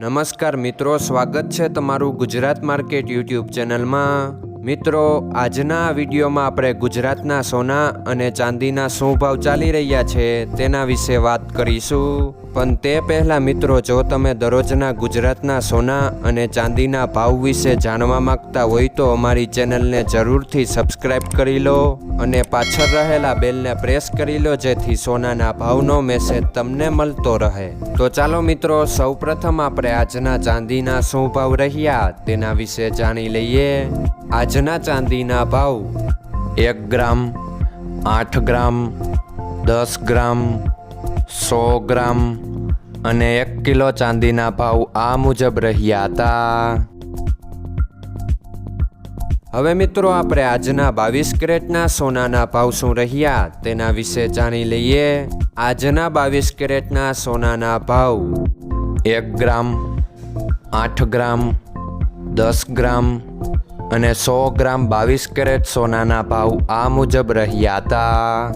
નમસ્કાર મિત્રો, સ્વાગત છે તમારું ગુજરાત માર્કેટ યુટ્યુબ ચેનલમાં। મિત્રો, આજના વિડીયોમાં આપણે ગુજરાતના સોના અને ચાંદીના શું ભાવ ચાલી રહ્યા છે તેના વિશે વાત કરીશું। પણ તે પહેલાં મિત્રો, જો તમે દરરોજના ગુજરાતના સોના અને ચાંદીના ભાવ વિશે જાણવા માંગતા હોય તો અમારી ચેનલને જરૂરથી સબસ્ક્રાઈબ કરી લો અને પાછળ રહેલા બેલને પ્રેસ કરી લો, જેથી સોનાના ભાવનો મેસેજ તમને મળતો રહે। તો ચાલો મિત્રો, સૌપ્રથમ આપણે આજના ચાંદીના શું ભાવ રહ્યા તેના વિશે જાણી લઈએ। આજના ચાંદીના ભાવ 1 ગ્રામ, 8 ગ્રામ, 10 ગ્રામ, 100 ગ્રામ અને 1 કિલો ચાંદીના ભાવ આ મુજબ રહ્યા હતા। હવે મિત્રો, આપણે આજના 22 કેરેટના સોનાના ભાવ શું રહ્યા તેના વિશે જાણી લઈએ। આજના 22 કેરેટના સોનાના ભાવ 1 ગ્રામ, 8 ગ્રામ, 10 ગ્રામ અને 100 ગ્રામ 22 કેરેટ સોનાના ભાવ આ મુજબ રહ્યા હતા।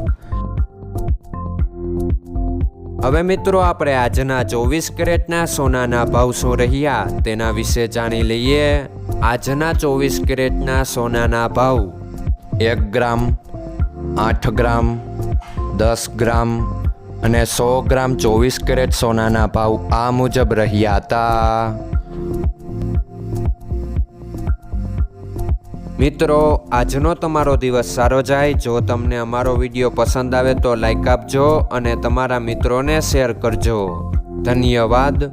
હવે મિત્રો, આપણે આજના 24 કેરેટના સોનાના ભાવ શું રહ્યા તેના વિશે જાણી લઈએ। આજના 24 કેરેટના સોનાના ભાવ 1 ગ્રામ, 8 ગ્રામ, 10 ગ્રામ અને 100 ગ્રામ 24 કેરેટ સોનાના ભાવ આ મુજબ રહ્યા હતા। મિત્રો, આજનો તમારો દિવસ સારો જાય। જો તમને અમારો વિડીયો પસંદ આવે તો લાઈક આપજો અને તમારા મિત્રોને શેર કરજો। ધન્યવાદ।